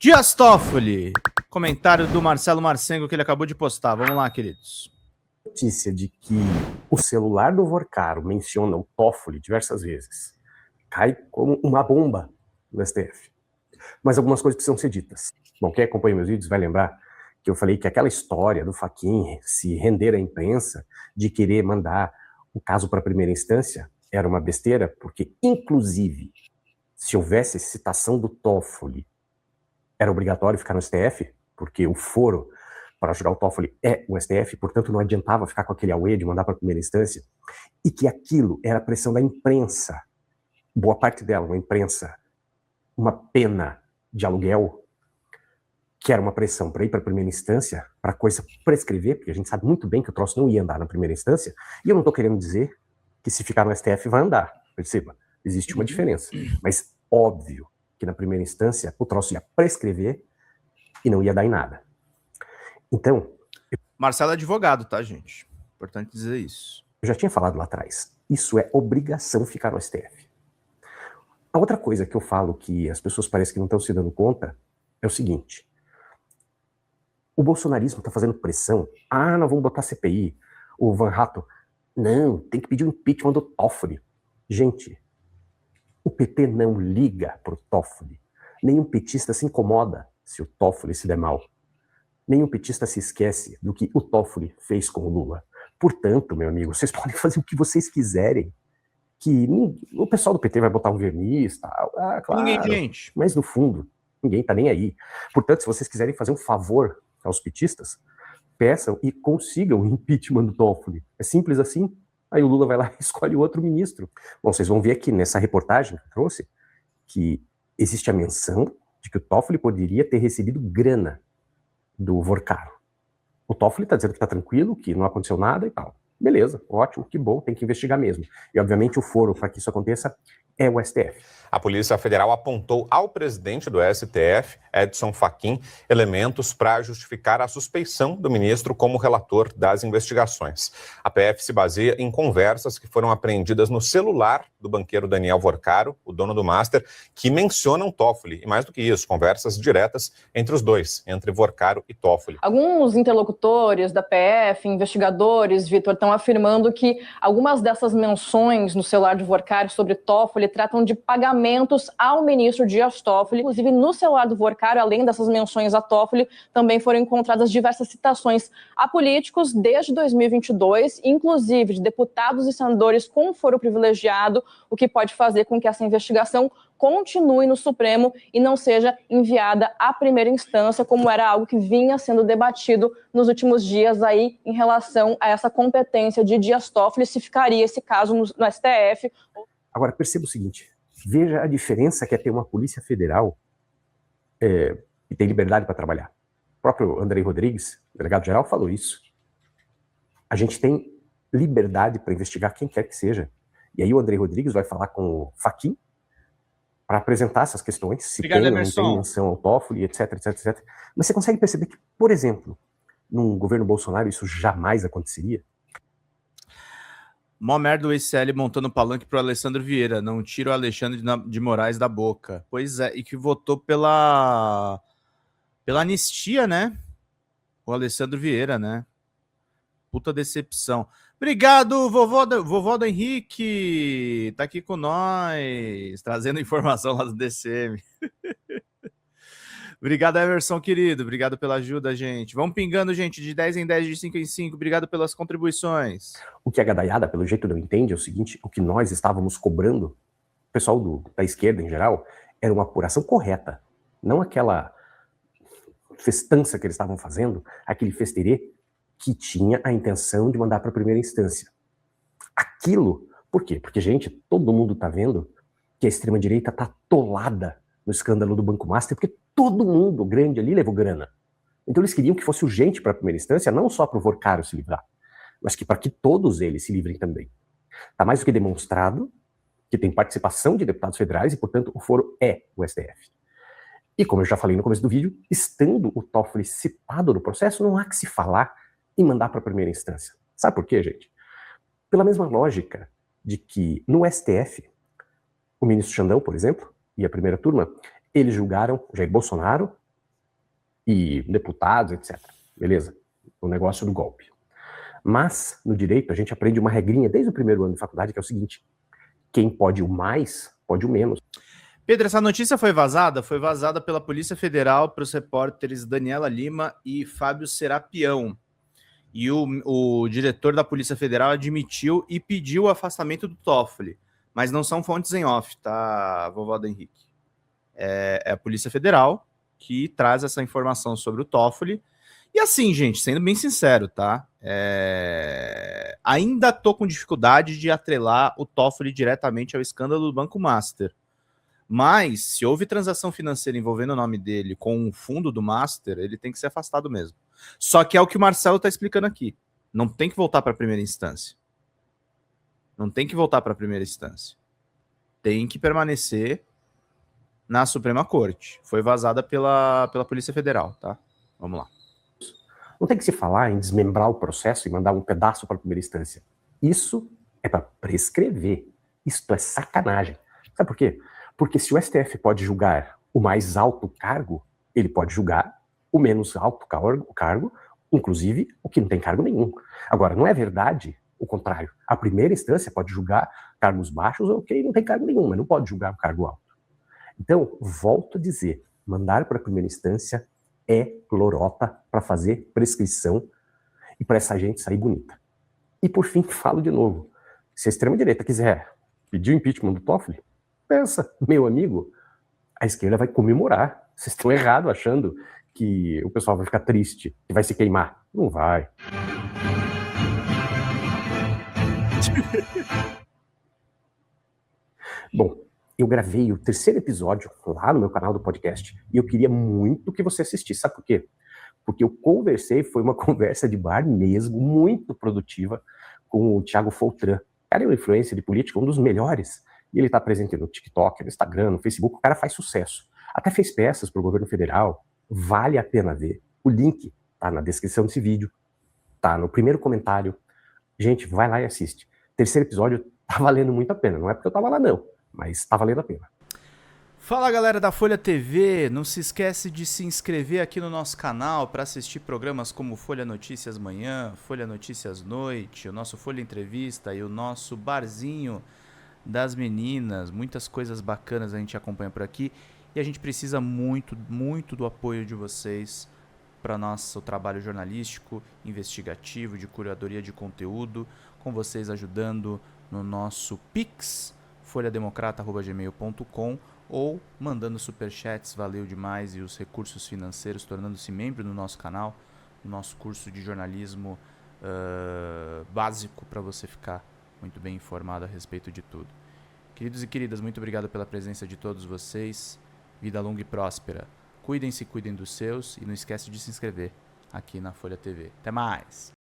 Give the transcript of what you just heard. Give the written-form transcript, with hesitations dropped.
Dias Toffoli, comentário do Marcelo Marcengo que ele acabou de postar. Vamos lá, queridos. Notícia de que o celular do Vorcaro menciona o Toffoli diversas vezes. Cai como uma bomba no STF. Mas algumas coisas precisam ser ditas. Bom, quem acompanha meus vídeos vai lembrar que eu falei que aquela história do Fachin se render à imprensa de querer mandar o caso para a primeira instância era uma besteira, porque, inclusive, se houvesse citação do Toffoli, era obrigatório ficar no STF, porque o foro para julgar o Toffoli é o STF, portanto não adiantava ficar com aquele auê de mandar para a primeira instância, e que aquilo era pressão da imprensa, boa parte dela, uma imprensa, uma pena de aluguel, que era uma pressão para ir para a primeira instância, para a coisa prescrever, porque a gente sabe muito bem que o troço não ia andar na primeira instância, e eu não estou querendo dizer que se ficar no STF vai andar, perceba, existe uma diferença, mas óbvio que na primeira instância o troço ia prescrever e não ia dar em nada. Então... Marcelo é advogado, tá, gente? Importante dizer isso. Eu já tinha falado lá atrás, isso é obrigação ficar no STF. A outra coisa que eu falo que as pessoas parecem que não estão se dando conta é o seguinte: o bolsonarismo está fazendo pressão. Ah, nós vamos botar CPI. O Van Hatten, não, tem que pedir o impeachment do Toffoli. Gente, o PT não liga pro Toffoli. Nenhum petista se incomoda se o Toffoli se der mal. Nenhum petista se esquece do que o Toffoli fez com o Lula. Portanto, meu amigo, vocês podem fazer o que vocês quiserem. Que o pessoal do PT vai botar um verniz, tal. Ah, claro. Ninguém, gente. Mas no fundo, ninguém tá nem aí. Portanto, se vocês quiserem fazer um favor aos petistas, peçam e consigam o impeachment do Toffoli. É simples assim. Aí o Lula vai lá e escolhe outro ministro. Bom, vocês vão ver aqui nessa reportagem que eu trouxe que existe a menção de que o Toffoli poderia ter recebido grana do Vorcaro. O Toffoli está dizendo que está tranquilo, que não aconteceu nada e tal. Beleza, ótimo, que bom, tem que investigar mesmo. E obviamente o foro para que isso aconteça é o STF. A Polícia Federal apontou ao presidente do STF, Edson Fachin, elementos para justificar a suspeição do ministro como relator das investigações. A PF se baseia em conversas que foram apreendidas no celular do banqueiro Daniel Vorcaro, o dono do Master, que mencionam Toffoli. E mais do que isso, conversas diretas entre os dois, entre Vorcaro e Toffoli. Alguns interlocutores da PF, investigadores, Vitor, estão afirmando que algumas dessas menções no celular de Vorcaro sobre Toffoli tratam de pagamentos ao ministro Dias Toffoli. Inclusive, no celular do Vorcaro, além dessas menções a Toffoli, também foram encontradas diversas citações a políticos desde 2022, inclusive de deputados e senadores com foro privilegiado, o que pode fazer com que essa investigação continue no Supremo e não seja enviada à primeira instância, como era algo que vinha sendo debatido nos últimos dias aí em relação a essa competência de Dias Toffoli, se ficaria esse caso no STF. Agora, perceba o seguinte, veja a diferença que é ter uma Polícia Federal que tem liberdade para trabalhar. O próprio Andrei Rodrigues, delegado-geral, falou isso. A gente tem liberdade para investigar quem quer que seja. E aí o Andrei Rodrigues vai falar com o Fachin para apresentar essas questões, se tem ou não tem menção ao Toffoli, etc, etc, etc. Mas você consegue perceber que, por exemplo, num governo Bolsonaro isso jamais aconteceria? Mó merda o ICL montando palanque pro Alessandro Vieira. Não tira o Alexandre de Moraes da boca. Pois é, e que votou pela anistia, né? O Alessandro Vieira, né? Puta decepção. Obrigado, vovó do Henrique. Tá aqui com nós, trazendo informação lá do DCM. Obrigado, Emerson, querido. Obrigado pela ajuda, gente. Vamos pingando, gente, de 10 em 10, de 5 em 5. Obrigado pelas contribuições. O que a gadaiada, pelo jeito, não entende é o seguinte: o que nós estávamos cobrando, o pessoal da esquerda em geral, era uma apuração correta. Não aquela festança que eles estavam fazendo, aquele festerê que tinha a intenção de mandar para a primeira instância. Aquilo, por quê? Porque, gente, todo mundo está vendo que a extrema-direita está atolada no escândalo do Banco Master, porque todo mundo grande ali levou grana. Então eles queriam que fosse urgente para a primeira instância, não só para o Vorcaro se livrar, mas que para que todos eles se livrem também. Está mais do que demonstrado que tem participação de deputados federais e, portanto, o foro é o STF. E como eu já falei no começo do vídeo, estando o Toffoli citado no processo, não há que se falar em mandar para a primeira instância. Sabe por quê, gente? Pela mesma lógica de que no STF, o ministro Xandão, por exemplo, e a primeira turma, eles julgaram Jair Bolsonaro e deputados, etc. Beleza? O negócio do golpe. Mas, no direito, a gente aprende uma regrinha desde o primeiro ano de faculdade, que é o seguinte: quem pode o mais, pode o menos. Pedro, essa notícia foi vazada? Foi vazada pela Polícia Federal para os repórteres Daniela Lima e Fábio Serapião. E o diretor da Polícia Federal admitiu e pediu o afastamento do Toffoli. Mas não são fontes em off, tá, vovó do Henrique? É a Polícia Federal que traz essa informação sobre o Toffoli. E assim, gente, sendo bem sincero, tá? Ainda tô com dificuldade de atrelar o Toffoli diretamente ao escândalo do Banco Master. Mas, se houve transação financeira envolvendo o nome dele com um fundo do Master, ele tem que ser afastado mesmo. Só que é o que o Marcelo está explicando aqui. Não tem que voltar para a primeira instância. Não tem que voltar para a primeira instância. Tem que permanecer na Suprema Corte. Foi vazada pela Polícia Federal, tá? Vamos lá. Não tem que se falar em desmembrar o processo e mandar um pedaço para a primeira instância. Isso é para prescrever. Isto é sacanagem. Sabe por quê? Porque se o STF pode julgar o mais alto cargo, ele pode julgar o menos alto cargo, inclusive o que não tem cargo nenhum. Agora, não é verdade o contrário. A primeira instância pode julgar cargos baixos ou quem não tem cargo nenhum, mas não pode julgar o cargo alto. Então, volto a dizer, mandar para a primeira instância é lorota para fazer prescrição e para essa gente sair bonita. E por fim, falo de novo, se a extrema-direita quiser pedir o impeachment do Toffoli, pensa, meu amigo, a esquerda vai comemorar. Vocês estão errados achando que o pessoal vai ficar triste, que vai se queimar. Não vai. Bom, eu gravei o 3º episódio lá no meu canal do podcast e eu queria muito que você assistisse. Sabe por quê? Porque eu conversei, foi uma conversa de bar mesmo, muito produtiva, com o Thiago Foltran. O cara é um influencer de política, um dos melhores. E ele está presente no TikTok, no Instagram, no Facebook. O cara faz sucesso. Até fez peças para o governo federal. Vale a pena ver. O link tá na descrição desse vídeo. Tá no primeiro comentário. Gente, vai lá e assiste. 3º episódio tá valendo muito a pena. Não é porque eu tava lá, não. Mas tá valendo a pena. Fala, galera da Folha TV. Não se esquece de se inscrever aqui no nosso canal para assistir programas como Folha Notícias Manhã, Folha Notícias Noite, o nosso Folha Entrevista e o nosso Barzinho das Meninas. Muitas coisas bacanas a gente acompanha por aqui. E a gente precisa muito, muito do apoio de vocês para nosso trabalho jornalístico, investigativo, de curadoria de conteúdo, com vocês ajudando no nosso Pix, folhademocrata@gmail.com, ou mandando superchats, valeu demais, e os recursos financeiros, tornando-se membro do nosso canal, no nosso curso de jornalismo básico, para você ficar muito bem informado a respeito de tudo. Queridos e queridas, muito obrigado pela presença de todos vocês. Vida longa e próspera. Cuidem-se, cuidem dos seus e não esquece de se inscrever aqui na Folha TV. Até mais!